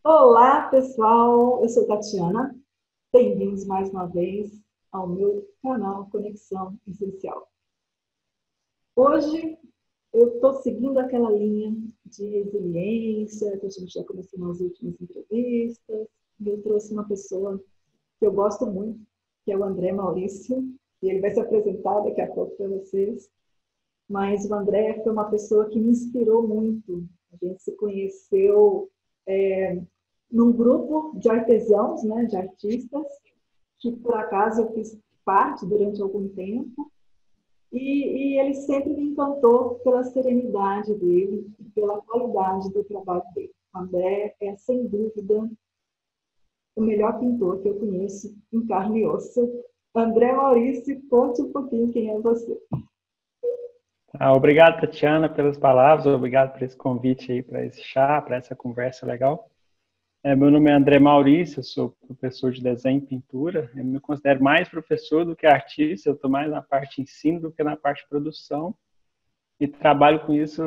Olá, pessoal! Eu sou Tatiana. Bem-vindos mais uma vez ao meu canal Conexão Essencial. Hoje eu estou seguindo aquela linha de resiliência que a gente já começou nas últimas entrevistas, e eu trouxe uma pessoa que eu gosto muito, que é o André Maurício, e ele vai se apresentar daqui a pouco para vocês. Mas o André foi uma pessoa que me inspirou muito. A gente se conheceu num grupo de artesãos, né, de artistas, que por acaso eu fiz parte durante algum tempo, e ele sempre me encantou pela serenidade dele, pela qualidade do trabalho dele. O André é, sem dúvida, o melhor pintor que eu conheço em carne e osso. André Maurício, conte um pouquinho quem é você. Obrigado, Tatiana, pelas palavras, obrigado por esse convite aí para esse chá, para essa conversa legal. Meu nome é André Maurício, eu sou professor de desenho e pintura. Eu me considero mais professor do que artista, eu estou mais na parte de ensino do que na parte de produção e trabalho com isso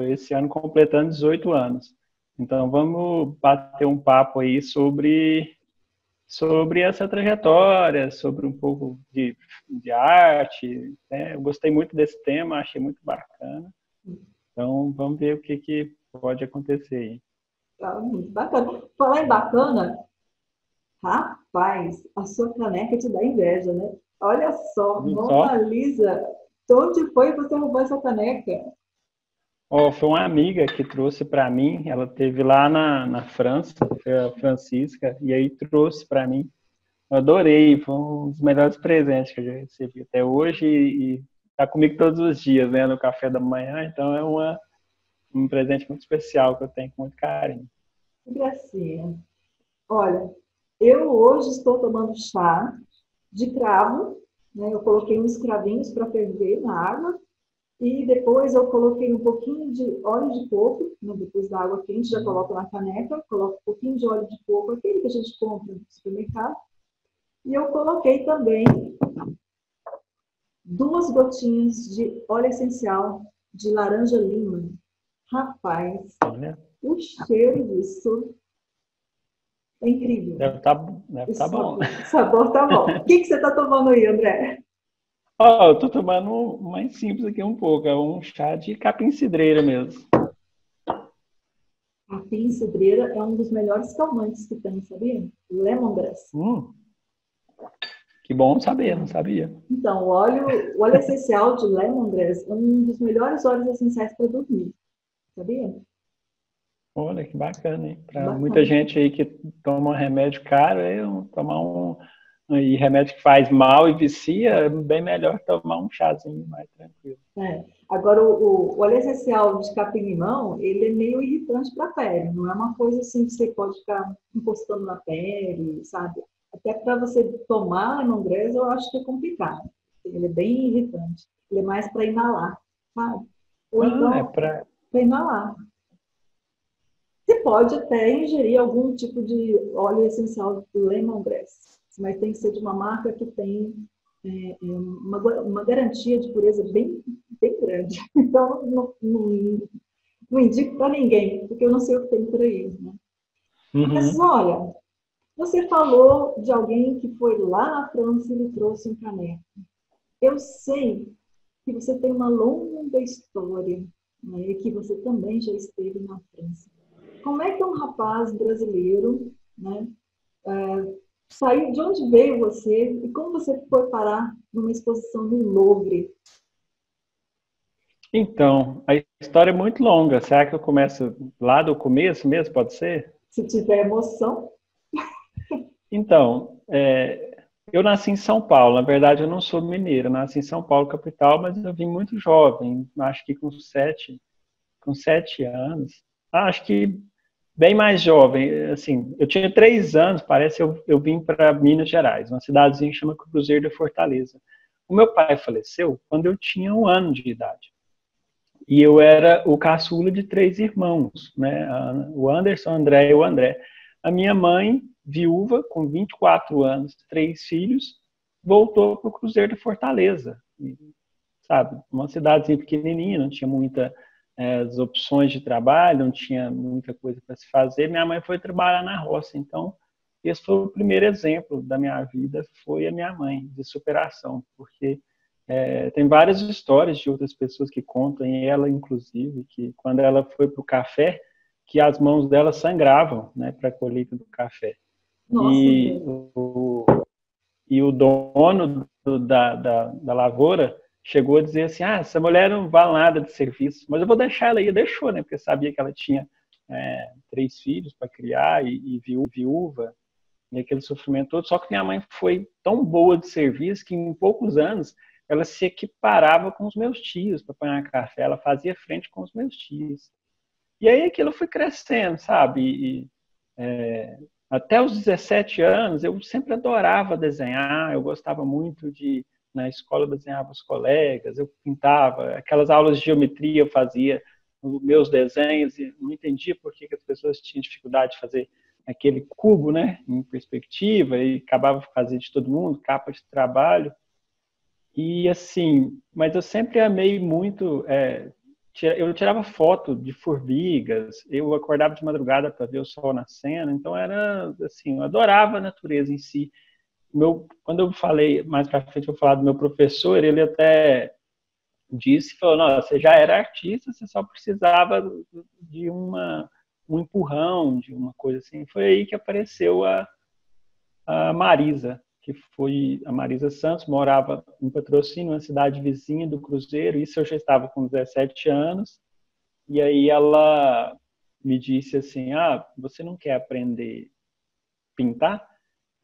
esse ano completando 18 anos. Então vamos bater um papo aí sobre essa trajetória, sobre um pouco de arte, né? Eu gostei muito desse tema, achei muito bacana. Então, vamos ver o que pode acontecer aí. Tá muito bacana. Falar em bacana, rapaz, a sua caneca te dá inveja, né? Olha só, Viu Mona só? Lisa, de onde foi que você roubou essa caneca? Oh, foi uma amiga que trouxe para mim, ela teve lá na França, foi a Francisca, e aí trouxe para mim. Eu adorei, foi um dos melhores presentes que eu já recebi até hoje e está comigo todos os dias, né, no café da manhã, então é um presente muito especial que eu tenho com muito carinho. Que gracinha. Olha, eu hoje estou tomando chá de cravo, né? Eu coloquei uns cravinhos para ferver na água e depois eu coloquei um pouquinho de óleo de coco, né? Depois da água quente, já coloco na caneca, coloco um pouquinho de óleo de coco, aquele que a gente compra no supermercado, e eu coloquei também 2 gotinhas de óleo essencial de laranja-lima. Rapaz, Olha, o cheiro disso é incrível. deve O tá bom. sabor tá bom. O que você está tomando aí, André? Ó, eu tô tomando um mais simples aqui um pouco, é um chá de capim-cidreira mesmo. A cidreira é um dos melhores calmantes que tem, sabia? Lemongrass. Hum, que bom saber, não sabia. Então, o óleo essencial de lemongrass é um dos melhores óleos essenciais para dormir, sabia? Olha, que bacana, hein? Para muita Bacana. gente aí que toma remédio caro, tomar e remédio que faz mal e vicia, é bem melhor tomar um chazinho mais tranquilo. É. Agora, o óleo essencial de capim-limão, ele é meio irritante para a pele. Não é uma coisa assim que você pode ficar encostando na pele, sabe? Até para você tomar lemongrass, eu acho que é complicado. Ele é bem irritante. Ele é mais para inalar, sabe? Ou Ah, é então, para. para inalar. Você pode até ingerir algum tipo de óleo essencial de lemongrass, mas tem que ser de uma marca que tem uma garantia de pureza bem, bem grande. Então, não indico para ninguém, porque eu não sei o que tem por aí. Né? Mas Uhum. olha, você falou de alguém que foi lá na França e lhe trouxe um caneco. Eu sei que você tem uma longa história, né, e que você também já esteve na França. Como é que um rapaz brasileiro, né, saiu, de onde veio você e como você foi parar numa exposição no Louvre? Então, a história é muito longa. Será que eu começo lá do começo mesmo? Pode ser? Se tiver emoção. Então, eu nasci em São Paulo. Na verdade, eu não sou mineiro. Eu nasci em São Paulo, capital, mas eu vim muito jovem. Acho que com sete anos. Acho que bem mais jovem. Assim, eu tinha 3 anos, parece, eu vim para Minas Gerais, uma cidadezinha que chama Cruzeiro de Fortaleza. O meu pai faleceu quando eu tinha 1 ano de idade. E eu era o caçula de 3 irmãos, né? O Anderson, o André e o André. A minha mãe, viúva, com 24 anos, 3 filhos, voltou para o Cruzeiro de Fortaleza. E, sabe, uma cidadezinha pequenininha, não tinha muita as opções de trabalho, não tinha muita coisa para se fazer, minha mãe foi trabalhar na roça. Então, esse foi o primeiro exemplo da minha vida, foi a minha mãe, de superação, porque tem várias histórias de outras pessoas que contam, e ela, inclusive, que quando ela foi para o café, que as mãos dela sangravam, né, para a colheita do café. Nossa, E o dono da lavoura chegou a dizer assim, essa mulher não vale nada de serviço, mas eu vou deixar ela aí. E deixou, né, porque sabia que ela tinha 3 filhos para criar e viúva, e aquele sofrimento todo. Só que minha mãe foi tão boa de serviço que em poucos anos ela se equiparava com os meus tios para apanhar café, ela fazia frente com os meus tios. E aí aquilo foi crescendo, sabe? Até os 17 anos, eu sempre adorava desenhar, eu gostava muito de, na escola, eu desenhava os colegas, eu pintava, aquelas aulas de geometria eu fazia os meus desenhos, e não entendia por que as pessoas tinham dificuldade de fazer aquele cubo, né, em perspectiva, e acabava fazendo de todo mundo, capa de trabalho. E assim, mas eu sempre amei muito, eu tirava foto de formigas, eu acordava de madrugada para ver o sol nascendo, então era assim, eu adorava a natureza em si. Quando eu falei, mais para frente eu vou falar do meu professor, ele até disse, falou, não, você já era artista, você só precisava de um empurrão, de uma coisa assim. Foi aí que apareceu a Marisa, que foi a Marisa Santos, morava em Patrocínio, uma cidade vizinha do Cruzeiro, isso eu já estava com 17 anos, e aí ela me disse assim, você não quer aprender a pintar?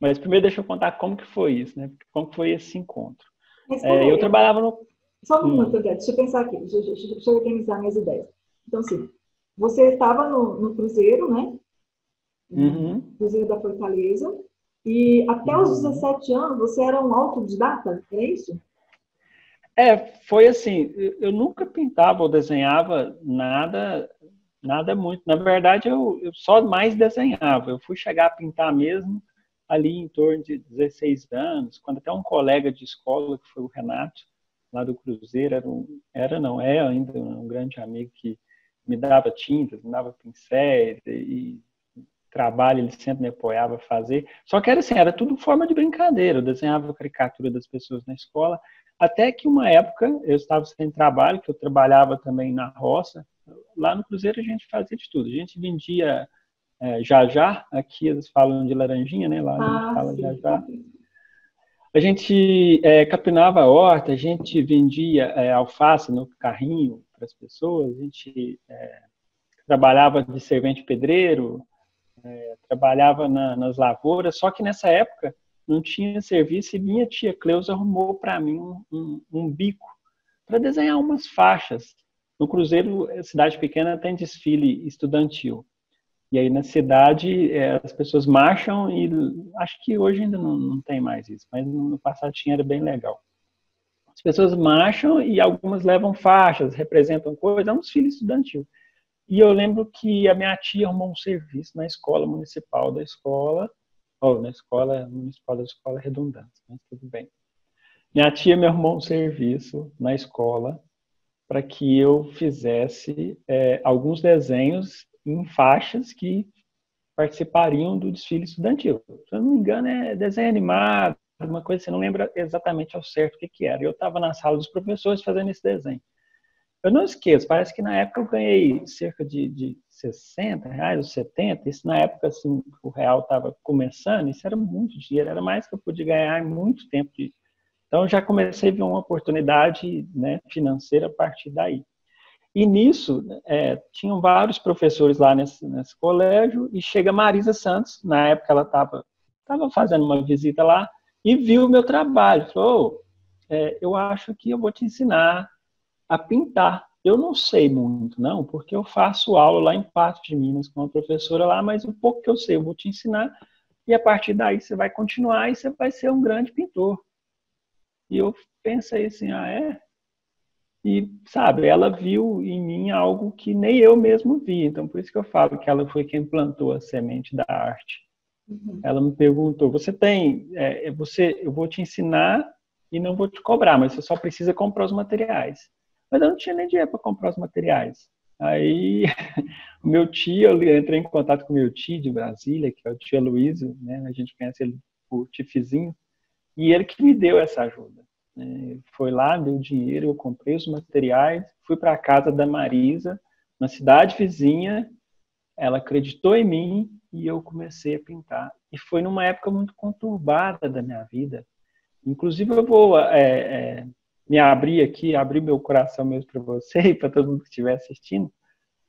Mas primeiro deixa eu contar como que foi isso, né? Como que foi esse encontro. mas peraí, Eu trabalhava no... só um minuto, André, deixa eu pensar aqui, deixa eu organizar minhas ideias. Então, assim, você estava no Cruzeiro, né? Uhum. Cruzeiro da Fortaleza, e até os 17 anos você era um autodidata, é isso? Foi assim, eu nunca pintava ou desenhava nada muito. Na verdade, eu só mais desenhava. Eu fui chegar a pintar mesmo ali em torno de 16 anos, quando até um colega de escola, que foi o Renato, lá do Cruzeiro, é ainda um grande amigo que me dava tintas, me dava pincéis e trabalho, ele sempre me apoiava a fazer. Só que era assim, era tudo forma de brincadeira. Eu desenhava a caricatura das pessoas na escola, até que uma época eu estava sem trabalho, que eu trabalhava também na roça. Lá no Cruzeiro a gente fazia de tudo. A gente vendia jajá, aqui eles falam de laranjinha, né? Lá a gente fala Sim. jajá. A gente capinava a horta, a gente vendia alface no carrinho para as pessoas, a gente trabalhava de servente pedreiro, trabalhava nas lavouras, só que nessa época não tinha serviço e minha tia Cleusa arrumou para mim um bico para desenhar umas faixas. No Cruzeiro, cidade pequena, tem desfile estudantil. E aí na cidade as pessoas marcham e acho que hoje ainda não tem mais isso, mas no passado tinha, era bem legal. As pessoas marcham e algumas levam faixas, representam coisas, é um desfile estudantil. E eu lembro que a minha tia arrumou um serviço na escola municipal da escola, ou na escola municipal da escola redundante, mas tudo bem. Minha tia me arrumou um serviço na escola para que eu fizesse alguns desenhos em faixas que participariam do desfile estudantil. Se eu não me engano, é desenho animado, uma coisa que você não lembra exatamente ao certo o que era. Eu estava na sala dos professores fazendo esse desenho. Eu não esqueço, parece que na época eu ganhei cerca de R$60 ou 70, isso na época assim, o real estava começando, isso era muito dinheiro, era mais que eu podia ganhar em muito tempo. Então eu já comecei a ver uma oportunidade, né, financeira a partir daí. E nisso, tinham vários professores lá nesse colégio, e chega a Marisa Santos, na época ela estava fazendo uma visita lá, e viu o meu trabalho, falou, eu acho que eu vou te ensinar a pintar. Eu não sei muito, não, porque eu faço aula lá em Patos de Minas com uma professora lá, mas o pouco que eu sei eu vou te ensinar, e a partir daí você vai continuar e você vai ser um grande pintor. E eu pensei assim, E, sabe, ela viu em mim algo que nem eu mesmo vi. Então, por isso que eu falo que ela foi quem plantou a semente da arte. Uhum. Ela me perguntou, eu vou te ensinar e não vou te cobrar, mas você só precisa comprar os materiais. Mas eu não tinha nem dinheiro para comprar os materiais. Aí, o meu tio, eu entrei em contato com o meu tio de Brasília, que é o tio Aloysio, né? A gente conhece ele por Tifizinho, e ele que me deu essa ajuda. Né? Foi lá, deu dinheiro, eu comprei os materiais, fui para a casa da Marisa, na cidade vizinha, ela acreditou em mim e eu comecei a pintar. E foi numa época muito conturbada da minha vida. Inclusive, eu vou me abrir aqui, abrir meu coração mesmo para você e para todo mundo que estiver assistindo,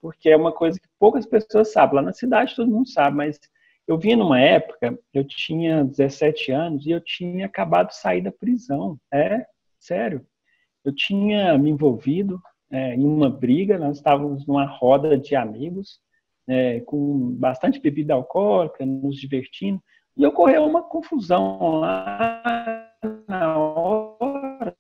porque é uma coisa que poucas pessoas sabem. Lá na cidade todo mundo sabe, mas eu vinha numa época, eu tinha 17 anos e eu tinha acabado de sair da prisão. Sério. Eu tinha me envolvido em uma briga, nós estávamos numa roda de amigos, com bastante bebida alcoólica, nos divertindo, e ocorreu uma confusão lá na hora,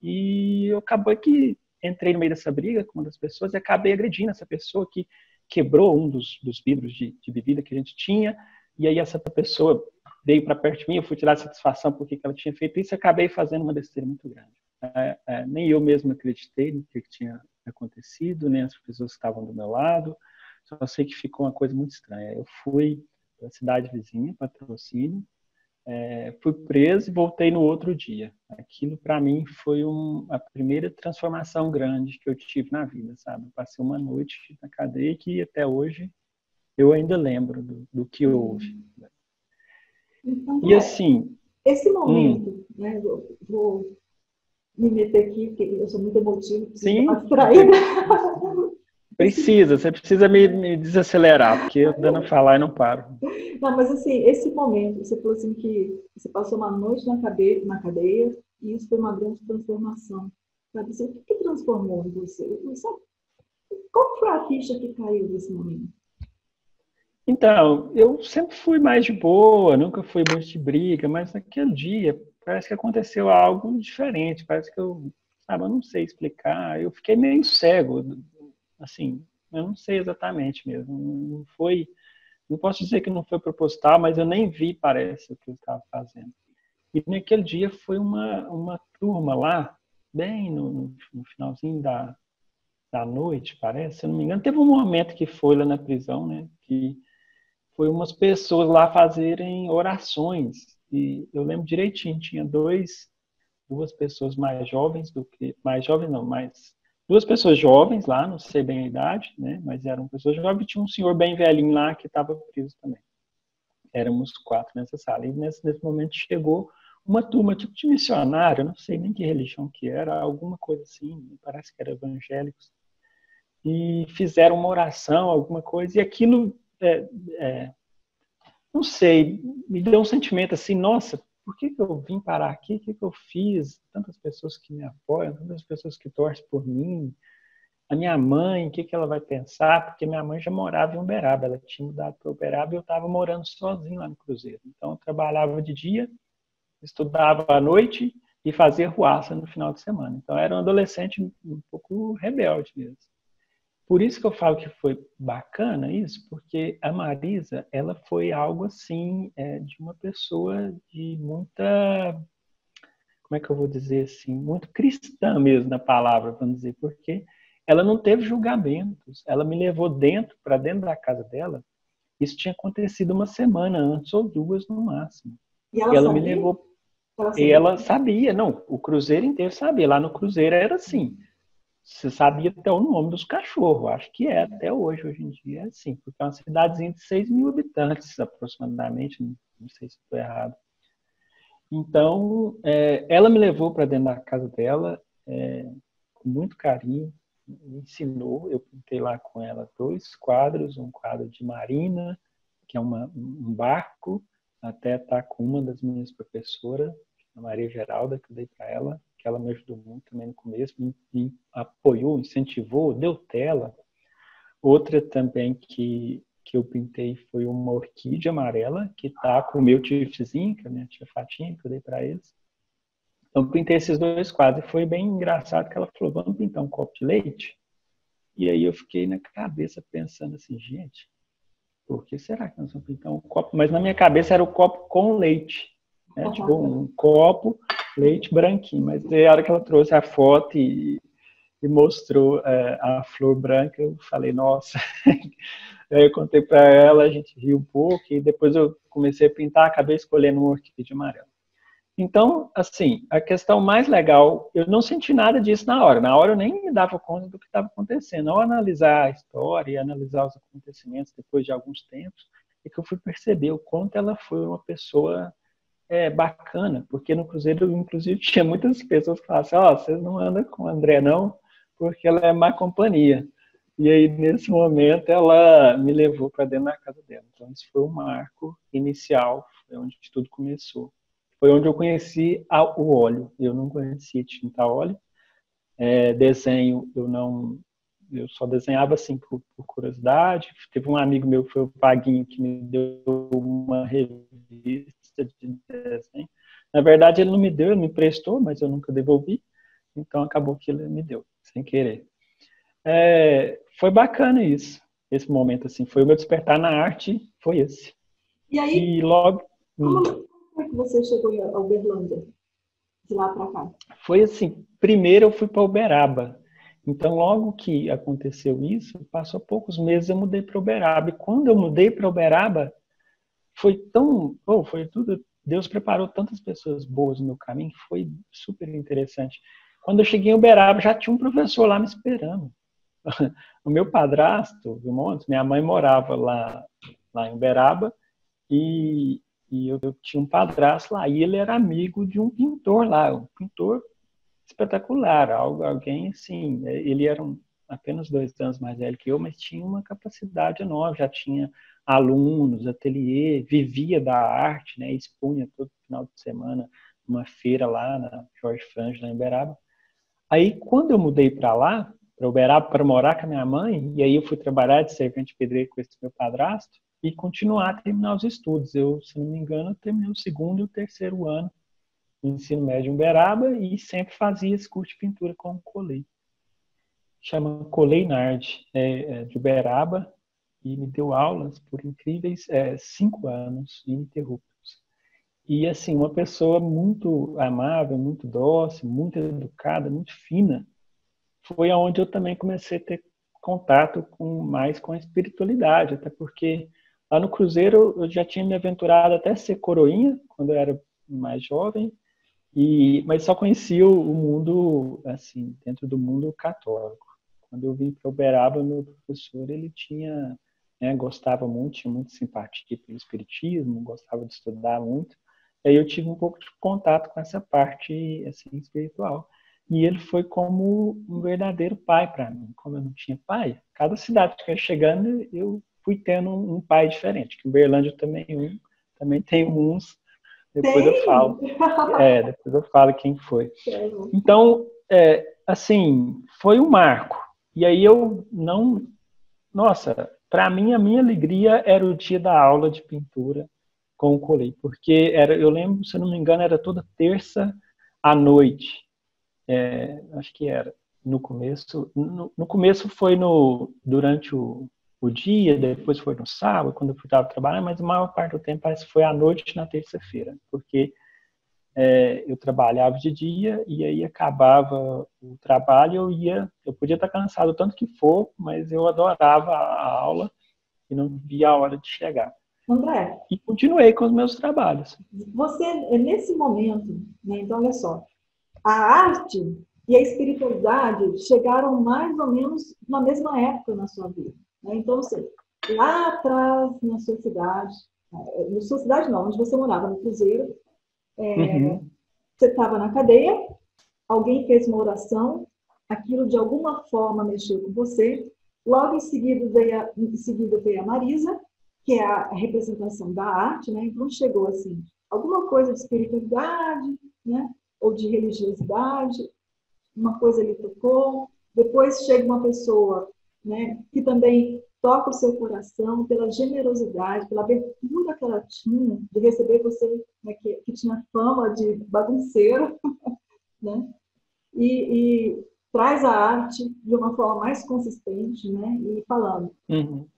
e eu acabei que entrei no meio dessa briga com uma das pessoas e acabei agredindo essa pessoa que quebrou um dos vidros de bebida que a gente tinha, e aí essa pessoa veio para perto de mim, eu fui tirar satisfação porque ela tinha feito isso e acabei fazendo uma besteira muito grande. Nem eu mesmo acreditei no que tinha acontecido, nem as pessoas que estavam do meu lado, só sei que ficou uma coisa muito estranha. Eu fui para a cidade vizinha, Patrocínio, fui preso e voltei no outro dia. Aquilo, para mim, foi a primeira transformação grande que eu tive na vida, sabe? Eu passei uma noite na cadeia que até hoje eu ainda lembro do que houve. Então, E assim... Esse momento, né? Vou me meter aqui, porque eu sou muito emotiva, preciso dar uma distraída. Você precisa me desacelerar, porque eu dando a falar e não paro. Não, mas assim, esse momento, você falou assim que você passou uma noite na cadeia e isso foi uma grande transformação. Sabe? Assim, o que transformou em você? Qual foi a ficha que caiu nesse momento? Então, eu sempre fui mais de boa, nunca fui muito de briga, mas naquele dia parece que aconteceu algo diferente, parece que eu não sei explicar, eu fiquei meio cego, assim, eu não sei exatamente mesmo, não posso dizer que não foi proposital, mas eu nem vi, parece, o que eu estava fazendo. E naquele dia foi uma turma lá, bem no finalzinho da noite, parece, se eu não me engano, teve um momento que foi lá na prisão, né, que foi umas pessoas lá fazerem orações, e eu lembro direitinho, tinha duas pessoas mais jovens duas pessoas jovens lá, não sei bem a idade, né, mas eram pessoas jovens, e tinha um senhor bem velhinho lá que estava preso também. Éramos 4 nessa sala, e nesse momento chegou uma turma tipo de missionário, não sei nem que religião que era, alguma coisa assim, parece que era evangélicos, e fizeram uma oração, alguma coisa, e aquilo não sei, me deu um sentimento assim, nossa, por que eu vim parar aqui? O que eu fiz? Tantas pessoas que me apoiam, tantas pessoas que torcem por mim. A minha mãe, o que ela vai pensar? Porque minha mãe já morava em Uberaba, ela tinha mudado para Uberaba e eu estava morando sozinho lá no Cruzeiro. Então, eu trabalhava de dia, estudava à noite e fazia ruaça no final de semana. Então, eu era um adolescente um pouco rebelde mesmo. Por isso que eu falo que foi bacana isso, porque a Marisa, ela foi algo assim, de uma pessoa de muita, como é que eu vou dizer assim, muito cristã mesmo na palavra, vamos dizer, porque ela não teve julgamentos, ela me levou para dentro da casa dela, isso tinha acontecido uma semana antes ou 2 no máximo. E ela me levou, ela sabia, não, o Cruzeiro inteiro sabia, lá no Cruzeiro era assim, você sabia até o nome dos cachorros, acho que até hoje em dia é assim, porque é uma cidadezinha de 6 mil habitantes aproximadamente, não sei se estou errado. Então, ela me levou para dentro da casa dela, com muito carinho, me ensinou, eu pintei lá com ela 2 quadros, um quadro de marina, que é um barco, até tá com uma das minhas professoras, a Maria Geralda, que eu dei para ela, que ela me ajudou muito também no começo, me apoiou, incentivou, deu tela. Outra também que eu pintei foi uma orquídea amarela, que tá com o meu tifozinho, que é a minha tia Fatinha, que eu dei para eles. Então, eu pintei esses 2 quadros. E foi bem engraçado que ela falou, vamos pintar um copo de leite? E aí eu fiquei na cabeça pensando assim, gente, por que será que nós vamos pintar um copo? Mas na minha cabeça era o copo com leite. Né? Tipo, um copo, leite branquinho. Mas aí a hora que ela trouxe a foto e e mostrou a flor branca. Eu falei, nossa. Aí eu contei para ela, a gente riu um pouco, e depois eu comecei a pintar, acabei escolhendo um orquídea amarelo. Então, assim, a questão mais legal, eu não senti nada disso na hora. Na hora eu nem me dava conta do que estava acontecendo. Ao analisar a história e analisar os acontecimentos depois de alguns tempos, é que eu fui perceber o quanto ela foi uma pessoa bacana. Porque no Cruzeiro, inclusive, tinha muitas pessoas que falavam assim, ó, vocês não andam com o André, não, porque ela é má companhia. E aí, nesse momento, ela me levou para dentro da casa dela. Então, isso foi um marco inicial, foi onde tudo começou. Foi onde eu conheci o óleo. Eu não conhecia tinta a óleo. Desenho, eu só desenhava assim por curiosidade. Teve um amigo meu, foi o Paguinho, que me deu uma revista de desenho. Na verdade, ele não me deu, ele me emprestou, mas eu nunca devolvi. Então, acabou que ele me deu, sem querer. Foi bacana isso, esse momento, assim. Foi o meu despertar na arte, foi esse. E aí, e logo... como é que você chegou a Uberlândia, de lá para cá? Foi assim, primeiro eu fui para Uberaba. Então, logo que aconteceu isso, passou poucos meses eu mudei para Uberaba. E quando eu mudei para Uberaba, foi tudo, Deus preparou tantas pessoas boas no meu caminho, que foi super interessante. Quando eu cheguei em Uberaba, já tinha um professor lá me esperando. O meu padrasto, minha mãe morava lá em Uberaba, e eu tinha um padrasto lá, e ele era amigo de um pintor lá, um pintor espetacular, alguém assim, ele era apenas 2 anos mais velho que eu, mas tinha uma capacidade enorme, já tinha alunos, ateliê, vivia da arte, né, expunha todo final de semana uma feira lá na Jorge Frangio, lá em Uberaba. Aí, quando eu mudei para lá, para Uberaba, para morar com a minha mãe, e aí eu fui trabalhar de servente pedreiro com esse meu padrasto, e continuar a terminar os estudos. Eu, se não me engano, terminei o 2º e o 3º ano do ensino médio em Uberaba e sempre fazia esse curso de pintura com o Colei. Chama Colei Nardi, de Uberaba, e me deu aulas por incríveis 5 anos ininterruptos. E, assim, uma pessoa muito amável, muito dócil, muito educada, muito fina. Foi aonde eu também comecei a ter contato mais com a espiritualidade, até porque lá no Cruzeiro eu já tinha me aventurado até ser coroinha, quando eu era mais jovem, mas só conhecia o mundo, assim, dentro do mundo católico. Quando eu vim para Uberaba, meu professor, ele gostava muito, tinha muita simpatia pelo espiritismo, gostava de estudar muito. Aí eu tive um pouco de contato com essa parte, assim, espiritual. E ele foi como um verdadeiro pai para mim. Como eu não tinha pai, cada cidade que eu ia chegando, eu fui tendo um pai diferente. Que Uberlândia também tem uns. Depois eu falo. Depois eu falo quem foi. Então, assim, foi um marco. E aí eu não... Nossa, para mim, a minha alegria era o dia da aula de pintura com o Colei. Porque eu lembro, se eu não me engano, era toda terça à noite. Acho que era no começo. No começo foi durante o dia, depois foi no sábado, quando eu estava trabalhando, mas a maior parte do tempo parece que foi à noite na terça-feira, porque eu trabalhava de dia e aí acabava o trabalho, eu podia estar cansado tanto que for, mas eu adorava a aula e não via a hora de chegar. André, e continuei com os meus trabalhos. Você, nesse momento, né, então olha só, a arte e a espiritualidade chegaram mais ou menos na mesma época na sua vida. Né? Então, assim, lá atrás, na sua cidade não, onde você morava, no Cruzeiro, você estava na cadeia, alguém fez uma oração, aquilo de alguma forma mexeu com você, logo em seguida veio a Marisa, que é a representação da arte, né? Então chegou assim, alguma coisa de espiritualidade, né? Ou de religiosidade, uma coisa lhe tocou, depois chega uma pessoa, né, que também toca o seu coração pela generosidade, pela abertura que ela tinha de receber você, né, que tinha fama de bagunceiro, né, e traz a arte de uma forma mais consistente, né, e falando,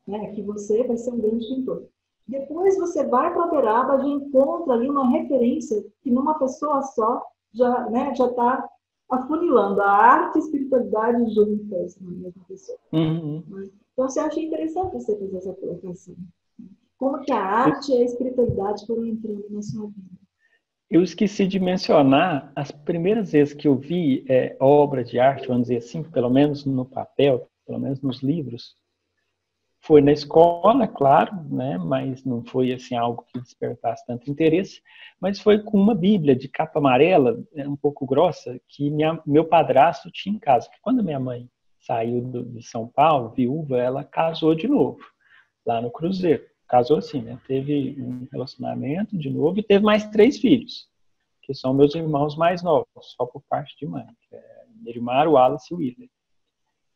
né, que você vai ser um grande pintor. Depois você vai para Uberaba e encontra ali uma referência que numa pessoa só já está afunilando a arte e a espiritualidade juntas na mesma pessoa. Uhum. Né? Então, eu achei interessante você fazer essa colocação. Como que a arte e a espiritualidade foram entrando na sua vida? Eu esqueci de mencionar, as primeiras vezes que eu vi obra de arte, vamos dizer assim, pelo menos no papel, pelo menos nos livros, foi na escola, claro, né? Mas não foi assim algo que despertasse tanto interesse, mas foi com uma Bíblia de capa amarela, um pouco grossa, que meu padrasto tinha em casa. Porque quando minha mãe saiu de São Paulo, viúva, ela casou de novo, lá no Cruzeiro. Casou assim, né? Teve um relacionamento de novo e teve mais 3 filhos, que são meus irmãos mais novos, só por parte de mãe, que é Nerimar, Wallace e William.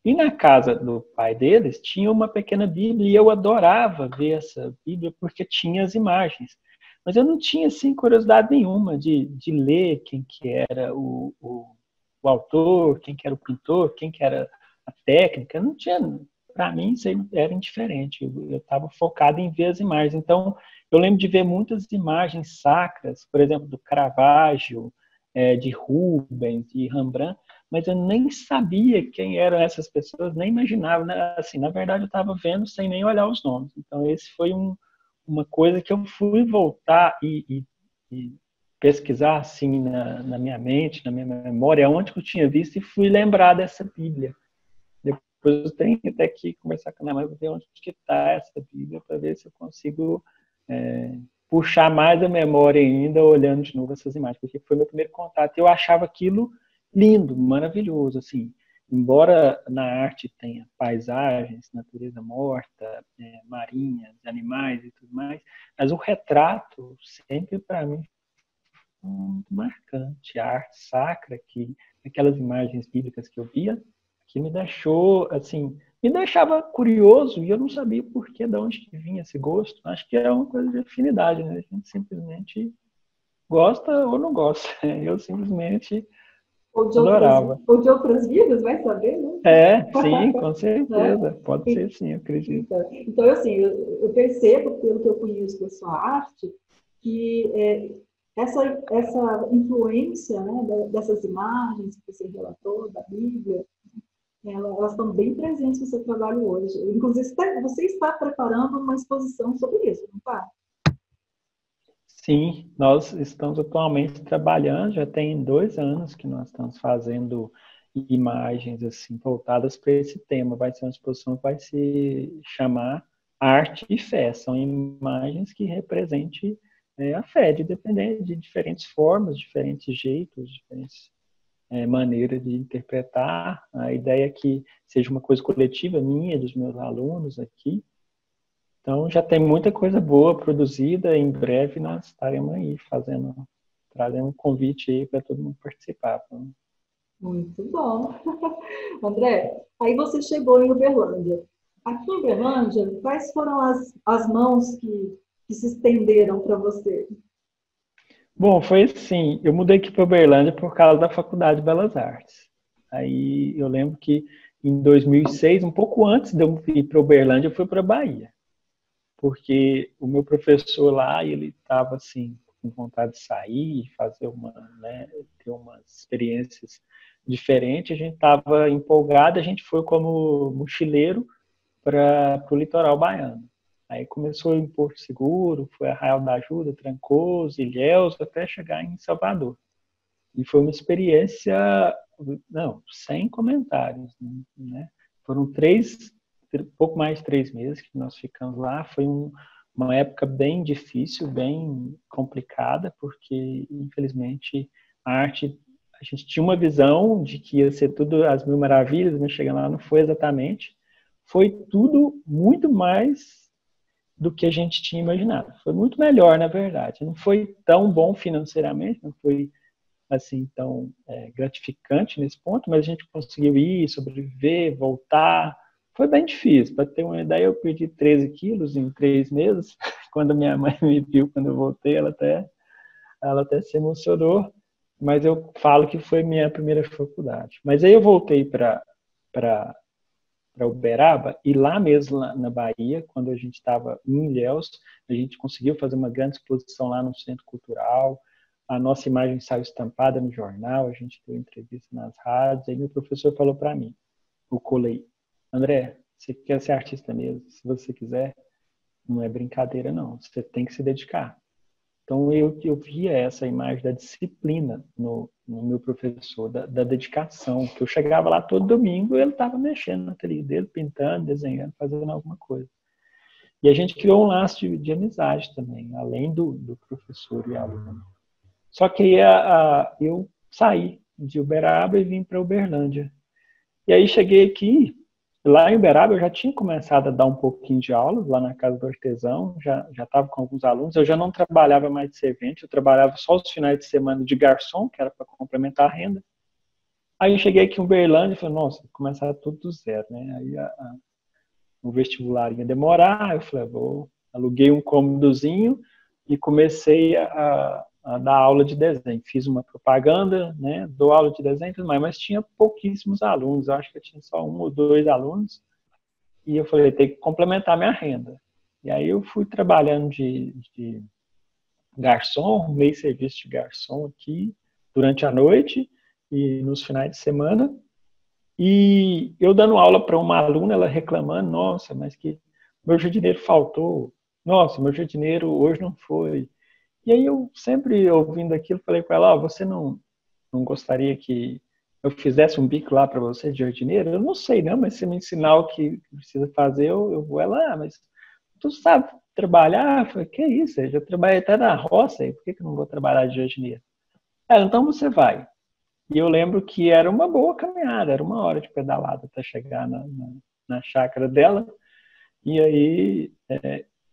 E na casa do pai deles tinha uma pequena Bíblia e eu adorava ver essa Bíblia porque tinha as imagens. Mas eu não tinha assim, curiosidade nenhuma de ler quem que era o autor, quem que era o pintor, quem que era a técnica. Não tinha, para mim isso era indiferente. Eu estava focado em ver as imagens. Então eu lembro de ver muitas imagens sacras, por exemplo, do Caravaggio, de Rubens, de Rembrandt, mas eu nem sabia quem eram essas pessoas, nem imaginava, né? Assim, na verdade eu estava vendo sem nem olhar os nomes. Então esse foi uma coisa que eu fui voltar e pesquisar assim na minha mente, na minha memória, onde que eu tinha visto e fui lembrar dessa Bíblia. Depois eu tenho até que conversar com a minha mãe para ver onde que está essa Bíblia, para ver se eu consigo puxar mais a memória ainda, olhando de novo essas imagens, porque foi meu primeiro contato. Eu achava aquilo lindo, maravilhoso, assim. Embora na arte tenha paisagens, natureza morta, marinhas, animais e tudo mais, mas o retrato sempre para mim foi muito marcante. A arte sacra, que aquelas imagens bíblicas que eu via, que me deixou, assim, me deixava curioso e eu não sabia por que, de onde que vinha esse gosto. Acho que é uma coisa de afinidade, né? A gente simplesmente gosta ou não gosta. Eu simplesmente adorava. Ou de outras vidas, vai saber, né? Sim, com Né? certeza. Pode ser sim, eu acredito. Então, assim, eu percebo, pelo que eu conheço da sua arte, que essa influência, né, dessas imagens que você relatou, da Bíblia, elas estão bem presentes no seu trabalho hoje. Inclusive, você está preparando uma exposição sobre isso, não está? Sim, nós estamos atualmente trabalhando, já tem 2 anos que nós estamos fazendo imagens assim voltadas para esse tema. Vai ser uma exposição que vai se chamar Arte e Fé. São imagens que representem a fé, de diferentes formas, diferentes jeitos, diferentes maneiras de interpretar. A ideia é que seja uma coisa coletiva minha, dos meus alunos aqui. Então já tem muita coisa boa produzida. Em breve nós estaremos aí trazendo um convite aí para todo mundo participar. Muito bom. André, aí você chegou em Uberlândia. Aqui em Uberlândia, quais foram as mãos que se estenderam para você? Bom, foi assim, eu mudei aqui para Uberlândia por causa da Faculdade de Belas Artes. Aí eu lembro que em 2006, um pouco antes de eu ir para Uberlândia, eu fui para Bahia. Porque o meu professor lá, ele estava assim, com vontade de sair, fazer ter umas experiências diferentes. A gente estava empolgado, a gente foi como mochileiro para o litoral baiano. Aí começou em Porto Seguro, foi Arraial da Ajuda, Trancoso, Ilhéus, até chegar em Salvador. E foi uma experiência, não, sem comentários, né? Foram pouco mais de 3 meses que nós ficamos lá. Foi uma época bem difícil, bem complicada, porque, infelizmente, a arte, a gente tinha uma visão de que ia ser tudo às mil maravilhas, mas chegando lá não foi exatamente. Foi tudo muito mais do que a gente tinha imaginado. Foi muito melhor, na verdade. Não foi tão bom financeiramente, não foi assim tão gratificante nesse ponto, mas a gente conseguiu ir, sobreviver, voltar. Foi bem difícil. Para ter uma ideia, eu perdi 13 quilos em 3 meses. Quando minha mãe me viu, quando eu voltei, ela até se emocionou, mas eu falo que foi minha primeira faculdade. Mas aí eu voltei para Uberaba, e lá mesmo na Bahia, quando a gente estava em Ilhéus, a gente conseguiu fazer uma grande exposição lá no Centro Cultural. a nossa imagem saiu estampada no jornal, a gente deu entrevista nas rádios, aí meu professor falou para mim, o colei, André, você quer ser artista mesmo? Se você quiser, não é brincadeira não, você tem que se dedicar. Então eu via essa imagem da disciplina no meu professor, da dedicação, que eu chegava lá todo domingo e ele estava mexendo no ateliê dele, pintando, desenhando, fazendo alguma coisa. E a gente criou um laço de amizade também, além do professor e aluno. Só que eu saí de Uberaba e vim para Uberlândia. E aí cheguei aqui, lá em Uberaba eu já tinha começado a dar um pouquinho de aula, lá na Casa do Artesão, já estava com alguns alunos, eu já não trabalhava mais de servente, eu trabalhava só os finais de semana de garçom, que era para complementar a renda. Aí eu cheguei aqui em Uberlândia e falei, nossa, vou começar tudo do zero, né? Aí o vestibular ia demorar, eu falei, aluguei um cômodozinho e comecei a dar aula de desenho. Fiz uma propaganda, né, dou aula de desenho e tudo mais, mas tinha pouquíssimos alunos, eu acho que eu tinha só 1 ou 2 alunos, e eu falei, tem que complementar minha renda. E aí eu fui trabalhando de garçom, arrumei serviço de garçom aqui durante a noite e nos finais de semana, e eu dando aula para uma aluna, ela reclamando, nossa, mas que meu jardineiro faltou, nossa, meu jardineiro hoje não foi. E aí eu sempre ouvindo aquilo, falei com ela, você não gostaria que eu fizesse um bico lá para você de jardineiro? Eu não sei não, mas se me ensinar o que precisa fazer, eu vou. Ela, mas tu sabe trabalhar? Eu falei, que isso, eu já trabalhei até na roça, por que eu não vou trabalhar de jardineiro? Ela, então você vai. E eu lembro que era uma boa caminhada, era 1 hora de pedalada até chegar na chácara dela. E aí,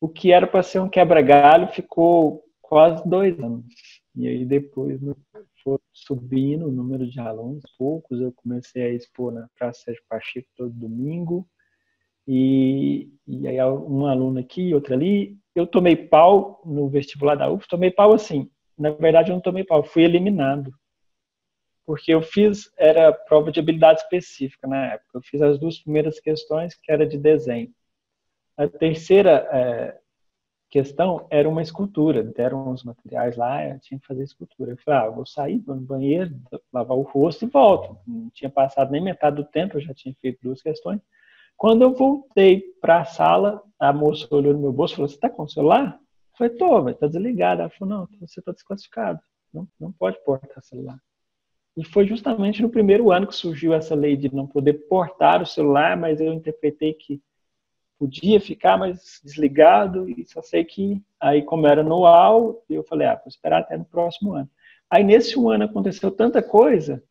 o que era para ser um quebra-galho ficou quase 2 anos. E aí depois foi subindo o número de alunos, poucos. Eu comecei a expor na Praça Sérgio Pacheco todo domingo. E aí um aluno aqui, outro ali. Eu tomei pau no vestibular da UF, tomei pau assim. Na verdade, eu não tomei pau, fui eliminado. Porque era prova de habilidade específica na época. Eu fiz as 2 primeiras questões, que era de desenho. A terceira questão era uma escultura. Deram uns materiais lá, eu tinha que fazer escultura. Eu falei, eu vou sair, vou no banheiro, lavar o rosto e volto. Não tinha passado nem metade do tempo, eu já tinha feito 2 questões. Quando eu voltei para a sala, a moça olhou no meu bolso e falou, você está com o celular? Eu falei, tô, está desligado. Ela falou, não, você está desclassificado. Não pode portar celular. E foi justamente no primeiro ano que surgiu essa lei de não poder portar o celular, mas eu interpretei que podia ficar mais desligado, e só sei que aí, como era anual, eu falei, vou esperar até no próximo ano. Aí nesse 1 ano aconteceu tanta coisa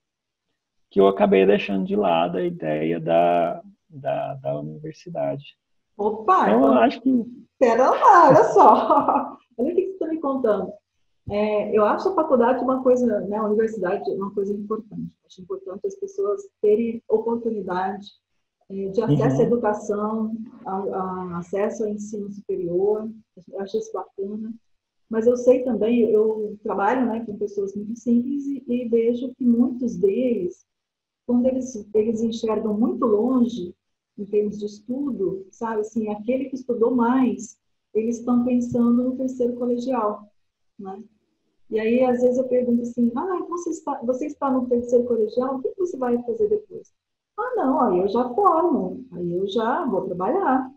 que eu acabei deixando de lado a ideia da universidade. Opa, então eu acho que... Pera lá, olha só. Olha o que você está me contando. Eu acho a faculdade uma coisa, né, a universidade uma coisa importante. Acho importante as pessoas terem oportunidade de acesso à educação, acesso ao ensino superior. Eu acho isso bacana. Mas eu sei também, eu trabalho, né, com pessoas muito simples e vejo que muitos deles, quando eles enxergam muito longe, em termos de estudo, sabe, assim, aquele que estudou mais, eles estão pensando no terceiro colegial, né? E aí, às vezes, eu pergunto assim, então você está no terceiro colegial, o que você vai fazer depois? Não, aí eu já formo, aí eu já vou trabalhar,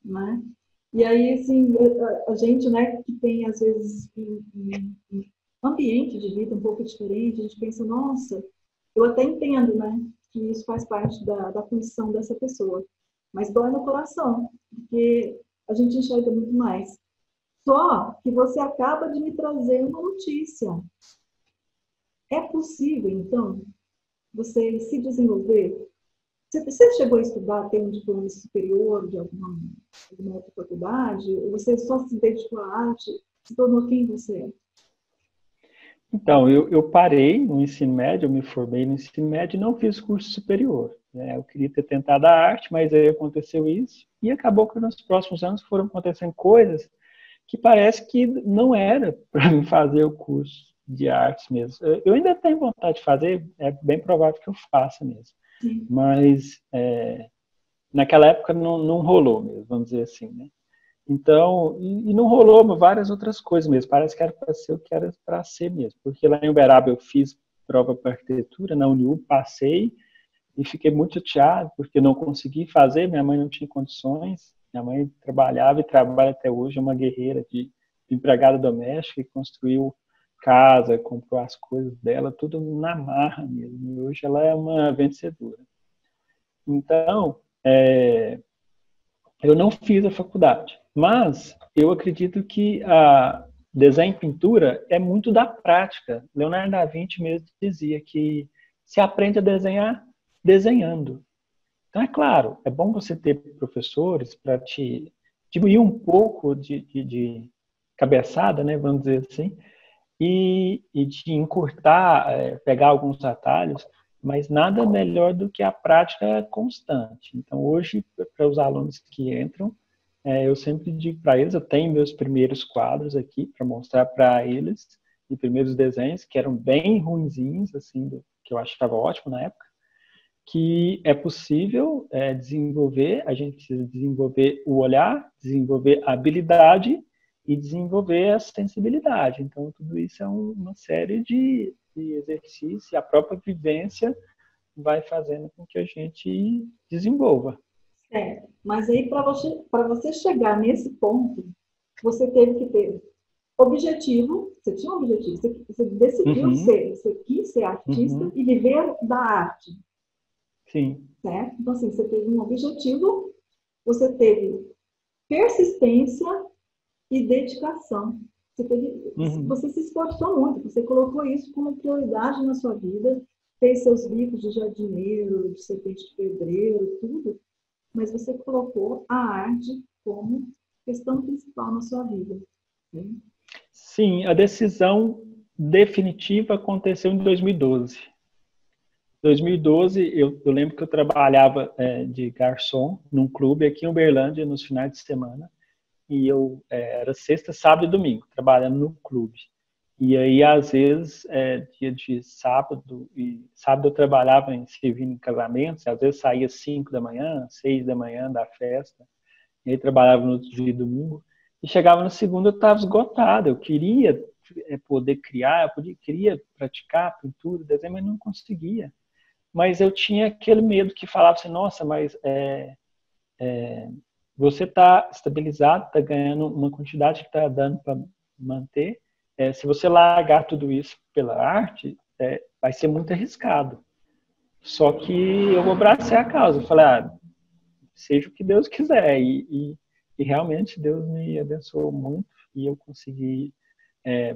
né? E aí, assim, a gente, né, que tem, às vezes, um ambiente de vida um pouco diferente, a gente pensa, nossa, eu até entendo, né, que isso faz parte da função dessa pessoa, mas dói no coração, porque a gente enxerga muito mais. Só que você acaba de me trazer uma notícia. É possível, então, você se desenvolver? Você chegou a estudar, ter um diploma superior de alguma outra faculdade? Ou você só se dedicou à arte? Se tornou quem você é? Então, eu parei no ensino médio, eu me formei no ensino médio e não fiz curso superior. Né? Eu queria ter tentado a arte, mas aí aconteceu isso. E acabou que nos próximos anos foram acontecendo coisas que parece que não era para mim fazer o curso de artes mesmo. Eu ainda tenho vontade de fazer, é bem provável que eu faça mesmo. Sim. Mas naquela época não rolou mesmo, vamos dizer assim, né? Então, e não rolou várias outras coisas mesmo. Parece que era para ser o que era para ser mesmo. Porque lá em Uberaba eu fiz prova para arquitetura, na UniU, passei e fiquei muito chateado porque não consegui fazer, minha mãe não tinha condições. Minha mãe trabalhava e trabalha até hoje, é uma guerreira de empregada doméstica e construiu casa, comprou as coisas dela, tudo na marra mesmo. E hoje ela é uma vencedora. Então, eu não fiz a faculdade, mas eu acredito que a desenho e pintura é muito da prática. Leonardo da Vinci mesmo dizia que se aprende a desenhar desenhando. Então, é claro, é bom você ter professores para te diminuir um pouco de cabeçada, né, vamos dizer assim, e de encurtar, pegar alguns atalhos, mas nada melhor do que a prática constante. Então, hoje, para os alunos que entram, eu sempre digo para eles, eu tenho meus primeiros quadros aqui para mostrar para eles, e primeiros desenhos, que eram bem ruinzinhos, assim, que eu achava ótimo na época, que é possível desenvolver, a gente precisa desenvolver o olhar, desenvolver a habilidade e desenvolver a sensibilidade. Então, tudo isso é uma série de exercícios e a própria vivência vai fazendo com que a gente desenvolva. Mas aí para você chegar nesse ponto, você teve que ter objetivo, você tinha um objetivo, você decidiu ser, você quis ser artista e viver da arte. Sim. Certo? Então, assim, você teve um objetivo, você teve persistência e dedicação. Você se esforçou muito, você colocou isso como prioridade na sua vida, fez seus bicos de jardineiro, de serpente de pedreiro, tudo, mas você colocou a arte como questão principal na sua vida. Né? Sim, a decisão definitiva aconteceu em 2012. Em 2012, eu lembro que eu trabalhava de garçom num clube aqui em Uberlândia nos finais de semana. E eu era sexta, sábado e domingo, trabalhando no clube. E aí, às vezes, dia de sábado, e sábado eu trabalhava servindo em casamentos, às vezes saía 5 da manhã, 6 da manhã da festa, e aí trabalhava no outro dia de domingo, e chegava na segunda eu estava esgotado, eu queria poder criar, eu queria praticar pintura, desenho, mas não conseguia. Mas eu tinha aquele medo que falava assim, nossa, mas você está estabilizado, está ganhando uma quantidade que está dando para manter. Se você largar tudo isso pela arte, vai ser muito arriscado. Só que eu abracei a causa. Eu falei, seja o que Deus quiser. E realmente Deus me abençoou muito e eu consegui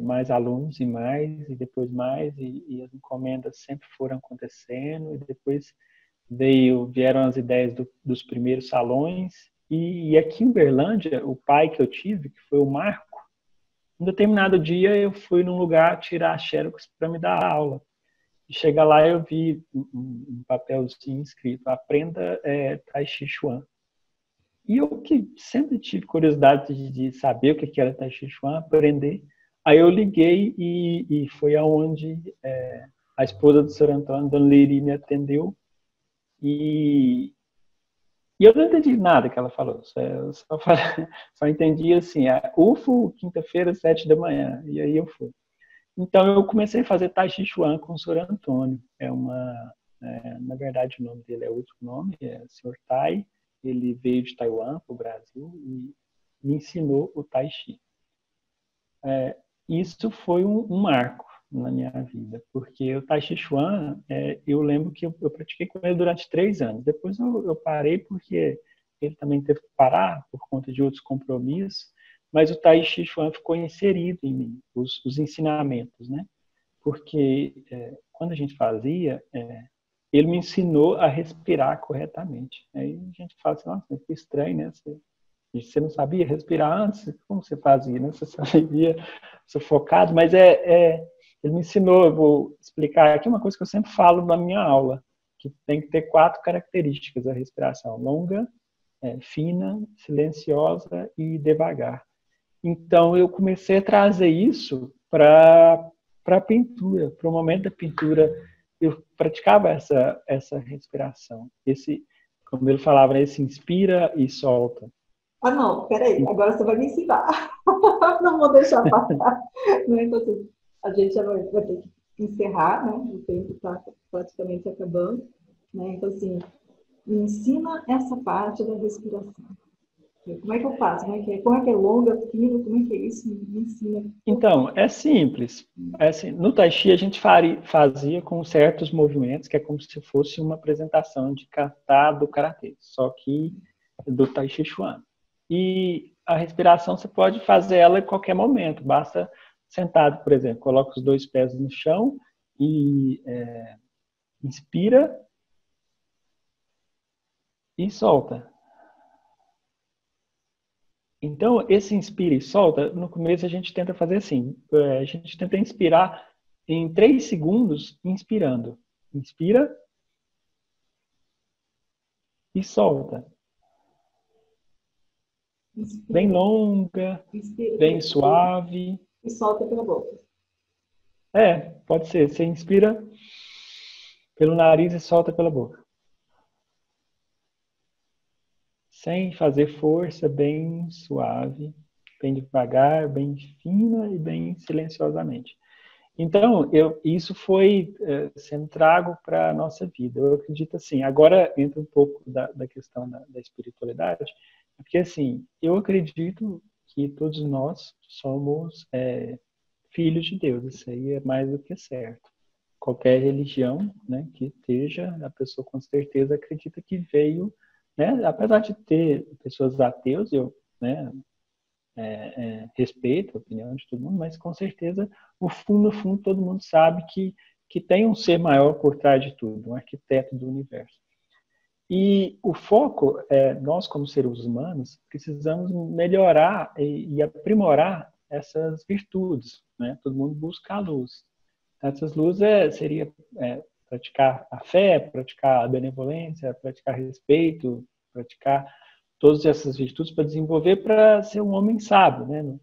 mais alunos e depois mais. E as encomendas sempre foram acontecendo. E depois vieram as ideias dos primeiros salões. E aqui em Uberlândia, o pai que eu tive, que foi o Marco, um determinado dia eu fui num lugar tirar xerox para me dar aula. E chega lá eu vi um papelzinho escrito, aprenda Tai Chi Chuan. E eu que sempre tive curiosidade de saber o que era Tai Chi Chuan, aprender. Aí eu liguei e foi aonde a esposa do Sr. Antônio, Dona Liri, me atendeu. E eu não entendi nada que ela falou. Eu só entendi assim, UFO, quinta-feira, 7 da manhã. E aí eu fui. Então eu comecei a fazer Tai Chi Chuan com o Sr. Antônio. Na verdade o nome dele é outro nome, é o Sr. Tai. Ele veio de Taiwan para o Brasil e me ensinou o Tai Chi. Isso foi um marco na minha vida, porque o Tai Chi Chuan, eu lembro que eu pratiquei com ele durante 3 anos. Depois eu parei porque ele também teve que parar por conta de outros compromissos, mas o Tai Chi Chuan ficou inserido em mim, os ensinamentos, né? Porque quando a gente fazia, ele me ensinou a respirar corretamente. Aí a gente fala assim, nossa, que estranho, né? Você não sabia respirar antes? Como você fazia, né? Você só vivia sufocado, mas ele me ensinou, eu vou explicar aqui uma coisa que eu sempre falo na minha aula, que tem que ter 4 características da respiração: longa, fina, silenciosa e devagar. Então eu comecei a trazer isso para a pintura, para o momento da pintura. Eu praticava essa respiração, como ele falava, esse inspira e solta. Ah, não, peraí, agora você vai me ensinar. Não vou deixar passar. Né? Então, assim, a gente já vai ter que encerrar, né? O tempo está praticamente acabando. Né? Então, assim, me ensina essa parte da respiração. Como é que eu faço? Como é que é longa, fino? Como é que é isso? Me ensina. Então, é simples. É assim, no Tai Chi a gente fazia com certos movimentos, que é como se fosse uma apresentação de kata do karatê, só que do Tai Chi Chuan. E a respiração você pode fazer ela em qualquer momento, basta sentado, por exemplo, coloca os dois pés no chão e inspira e solta. Então, esse inspira e solta, no começo a gente tenta fazer assim, a gente tenta inspirar em 3 segundos, inspirando. Inspira e solta. Bem Inspira, longa, inspira bem pelo nariz suave. e solta pela boca. Pode ser. Você inspira pelo nariz e solta pela boca. Sem fazer força, bem suave, bem devagar, bem fina e bem silenciosamente. Então, isso foi sendo trago para a nossa vida. Eu acredito assim, agora entra um pouco da questão da espiritualidade, porque assim, eu acredito que todos nós somos filhos de Deus, isso aí é mais do que certo. Qualquer religião, né, que esteja, a pessoa com certeza acredita que veio, né, apesar de ter pessoas ateus, eu, né, respeito a opinião de todo mundo, mas com certeza, no fundo, todo mundo sabe que tem um ser maior por trás de tudo, um arquiteto do universo. E o foco, nós como seres humanos, precisamos melhorar e aprimorar essas virtudes, né? Todo mundo busca a luz. Essas luzes seria praticar a fé, praticar a benevolência, praticar respeito, praticar todas essas virtudes para desenvolver para ser um homem sábio, né?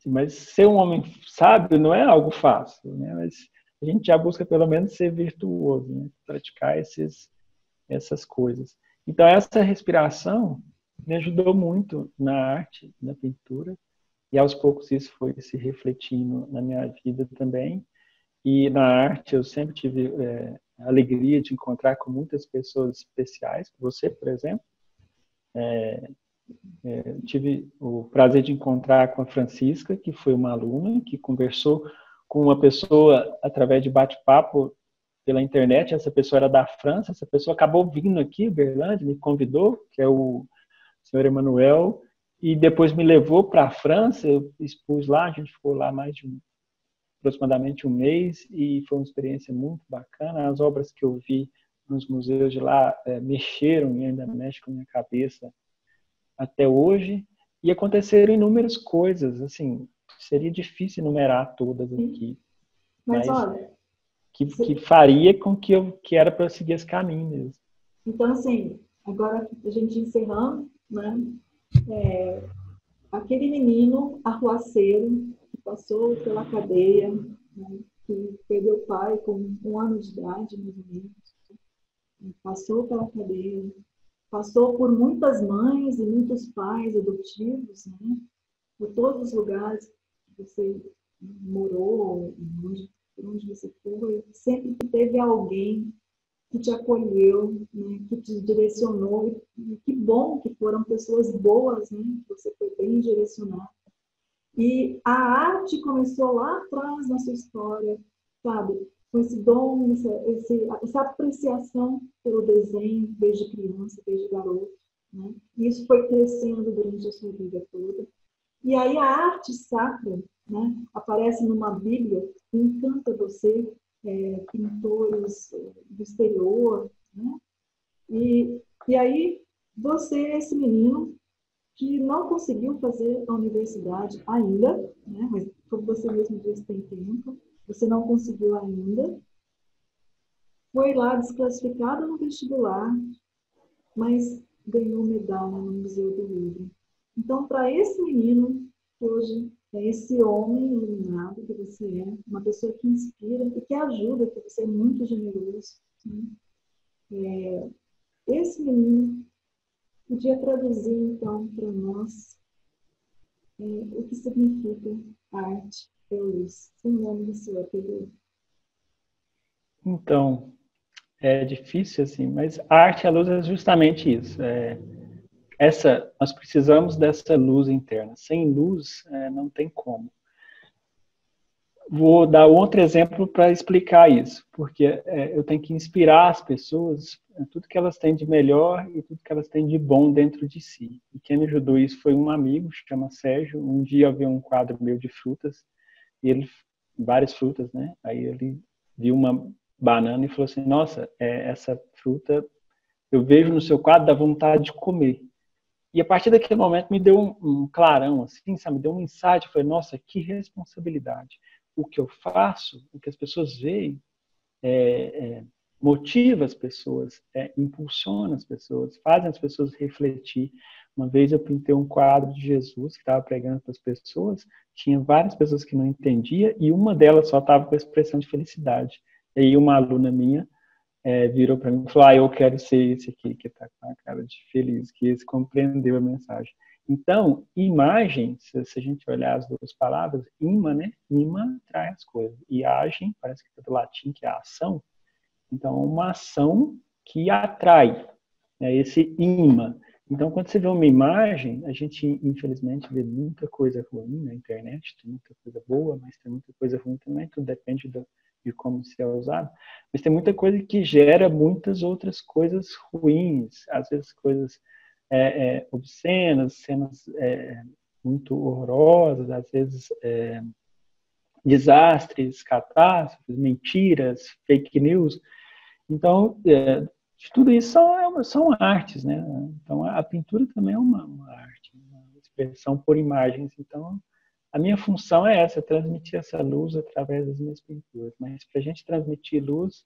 Mas ser um homem sábio não é algo fácil, né? Mas a gente já busca pelo menos ser virtuoso, né? Praticar essas coisas. Então essa respiração me ajudou muito na arte, na pintura, e aos poucos isso foi se refletindo na minha vida também. E na arte eu sempre tive a alegria de encontrar com muitas pessoas especiais, você, por exemplo. Tive o prazer de encontrar com a Francisca, que foi uma aluna que conversou com uma pessoa através de bate-papo pela internet. Essa pessoa era da França, essa pessoa acabou vindo aqui, Berlândia, me convidou, que é o senhor Emanuel, e depois me levou para a França. Eu expus lá, a gente ficou lá mais de aproximadamente um mês e foi uma experiência muito bacana. As obras que eu vi nos museus de lá mexeram e ainda mexem com a minha cabeça até hoje, e aconteceram inúmeras coisas, assim, seria difícil enumerar todas aqui, Mas mas olha, que faria com que era para eu seguir esse caminho mesmo. então assim, agora a gente encerrando, né? Aquele menino arruaceiro que passou pela cadeia, né? Que perdeu o pai com 1 ano de idade, mais ou menos, passou pela cadeia, passou por muitas mães e muitos pais adotivos, né? Por todos os lugares que você morou, por onde você foi, sempre que teve alguém que te acolheu, né, que te direcionou, e que bom que foram pessoas boas, né, que você foi bem direcionado. E a arte começou lá atrás na sua história, sabe? Com esse dom, essa apreciação pelo desenho, desde criança, desde garoto. Né? E isso foi crescendo durante a sua vida toda. E aí a arte sacra, né, aparece numa Bíblia que encanta você, pintores do exterior. Né? E aí você é esse menino que não conseguiu fazer a universidade ainda, né? Mas como você mesmo disse, tem tempo, você não conseguiu ainda, foi lá desclassificado no vestibular, mas ganhou medalha no Museu do Louvre. Então, para esse menino, que hoje é esse homem iluminado que você é, uma pessoa que inspira e que ajuda, que você é muito generoso, né? Esse menino podia traduzir, então, para nós o que significa arte e luz, em nome do seu ateliê. Então, é difícil assim, mas a arte e a luz é justamente isso. Nós precisamos dessa luz interna. Sem luz, não tem como. Vou dar outro exemplo para explicar isso, porque eu tenho que inspirar as pessoas, tudo que elas têm de melhor e tudo que elas têm de bom dentro de si. E quem me ajudou isso foi um amigo, chama Sérgio. Um dia eu vi um quadro meu de frutas, e ele, várias frutas, né? Aí ele viu uma banana e falou assim: nossa, essa fruta eu vejo no seu quadro, dá vontade de comer. E a partir daquele momento me deu um clarão, assim, sabe? Me deu um insight. Eu falei: nossa, que responsabilidade. O que eu faço, o que as pessoas veem, motiva as pessoas, impulsiona as pessoas, fazem as pessoas refletir. Uma vez eu pintei um quadro de Jesus que estava pregando para as pessoas, tinha várias pessoas que não entendiam e uma delas só estava com a expressão de felicidade. E aí uma aluna minha virou para mim e falou: eu quero ser esse aqui que está com a cara de feliz, que esse compreendeu a mensagem. Então, imagem, se a gente olhar as duas palavras, ima, né? Ima traz as coisas. E agem, parece que é do latim, que é a ação. Então, uma ação que atrai, né? Esse imã. Então, quando você vê uma imagem, a gente, infelizmente, vê muita coisa ruim na internet, tem muita coisa boa, mas tem muita coisa ruim também, tudo depende de como se é usado. Mas tem muita coisa que gera muitas outras coisas ruins, às vezes coisas obscenas, cenas muito horrorosas, às vezes desastres, catástrofes, mentiras, fake news. Então, de tudo isso são artes, né? Então, a pintura também é uma arte, uma expressão por imagens. Então, a minha função é essa, transmitir essa luz através das minhas pinturas. Mas para a gente transmitir luz,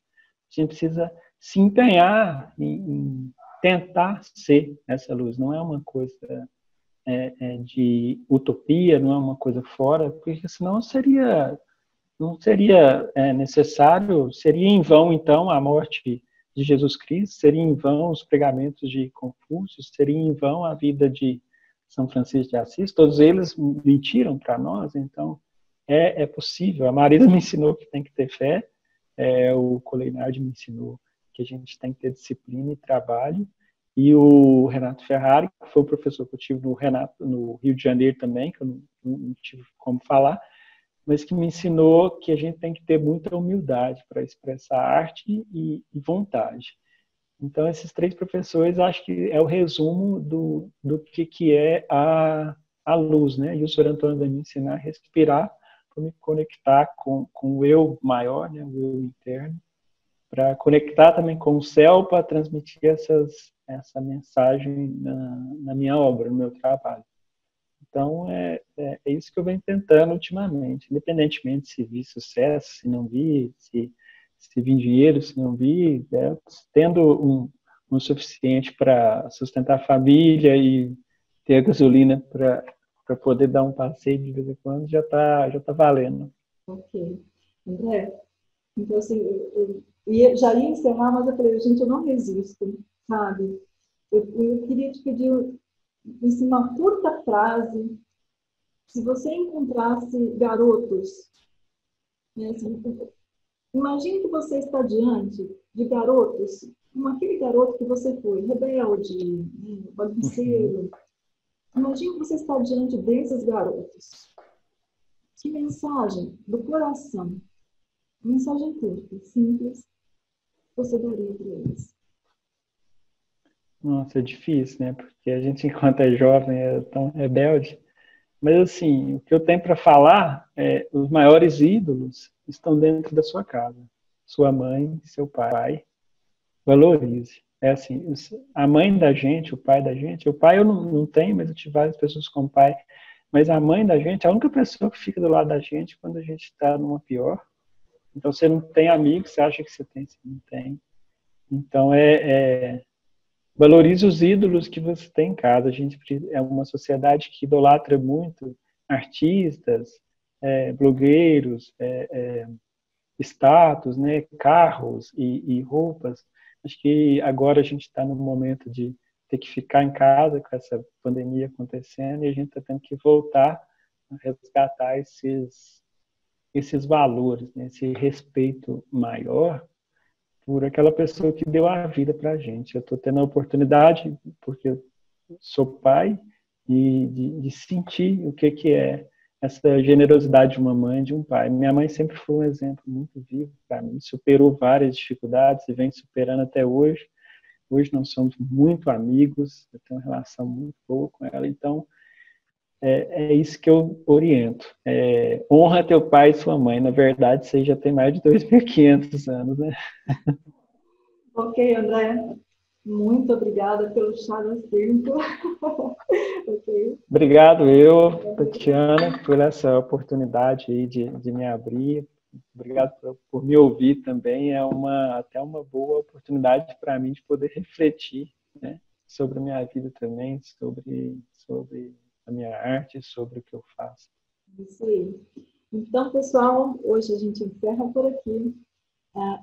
a gente precisa se empenhar em tentar ser essa luz. Não é uma coisa de utopia, não é uma coisa fora, porque senão não seria necessário, seria em vão, então, a morte de Jesus Cristo, seria em vão os pregamentos de Confúcio, seria em vão a vida de São Francisco de Assis, todos eles mentiram para nós, então é possível. A Marisa me ensinou que tem que ter fé, o Colinardi me ensinou que a gente tem que ter disciplina e trabalho, e o Renato Ferrari, que foi o professor que eu tive no Rio de Janeiro também, que eu não tive como falar, mas que me ensinou que a gente tem que ter muita humildade para expressar arte e vontade. Então, esses três professores, acho que é o resumo do que é a luz, né? E o Sr. Antônio vai me ensinar a respirar, para me conectar com o eu maior, né? O eu interno, para conectar também com o céu, para transmitir essa mensagem na minha obra, no meu trabalho. Então, é isso que eu venho tentando ultimamente, independentemente se vi sucesso, se não vi, se vi dinheiro, se não vi, tendo um suficiente para sustentar a família e ter a gasolina para poder dar um passeio de vez em quando, já tá valendo. Ok. André, então, assim, eu já ia encerrar, mas eu falei: gente, eu não resisto, sabe? Eu queria te pedir uma curta frase. Se você encontrasse garotos, né, imagine que você está diante de garotos, como aquele garoto que você foi, rebelde, né, bagunceiro. Imagine que você está diante desses garotos. Que mensagem do coração, mensagem curta, simples, você daria para eles? Nossa, é difícil, né? Porque a gente, enquanto é jovem, é tão rebelde. Mas, assim, o que eu tenho para falar os maiores ídolos estão dentro da sua casa. Sua mãe, seu pai, valorize. É assim, a mãe da gente, o pai da gente, o pai eu não tenho, mas eu tive várias pessoas com pai, mas a mãe da gente é a única pessoa que fica do lado da gente quando a gente está numa pior. Então, você não tem amigos, você acha que você não tem. Então, valorize os ídolos que você tem em casa. A gente é uma sociedade que idolatra muito artistas, blogueiros, status, né, carros e roupas. Acho que agora a gente está num momento de ter que ficar em casa com essa pandemia acontecendo, e a gente está tendo que voltar a resgatar esses valores, né? Esse respeito maior por aquela pessoa que deu a vida para a gente. Eu estou tendo a oportunidade, porque eu sou pai, de sentir o que é essa generosidade de uma mãe e de um pai. Minha mãe sempre foi um exemplo muito vivo para mim, superou várias dificuldades e vem superando até hoje. Hoje nós somos muito amigos, eu tenho uma relação muito boa com ela, então é isso que eu oriento. Honra teu pai e sua mãe. Na verdade, você já tem mais de 2.500 anos, né? Ok, André. Muito obrigada pelo chá das 5. Okay. Obrigado, Tatiana, por essa oportunidade aí de me abrir. Obrigado por me ouvir também. Até uma boa oportunidade para mim de poder refletir, né, sobre a minha vida também, sobre a minha arte, sobre o que eu faço. Isso aí. Então, pessoal, hoje a gente encerra por aqui.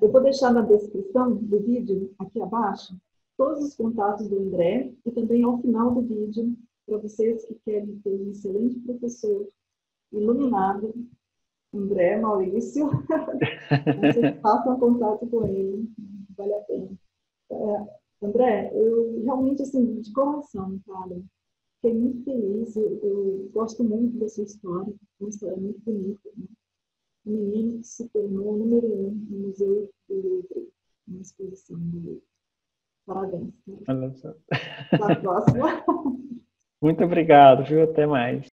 Eu vou deixar na descrição do vídeo, aqui abaixo, todos os contatos do André e também ao final do vídeo, para vocês que querem ter um excelente professor iluminado, André Maurício, vocês façam contato com ele, vale a pena. André, eu realmente, assim, de coração, cara, fiquei muito feliz, eu gosto muito da sua história, uma história muito bonita, né? Um menino que se tornou o número 1 no Museu do Louvre, na exposição do Louvre. Parabéns. Né? Olha só. Até a próxima. Muito obrigado, viu? Até mais.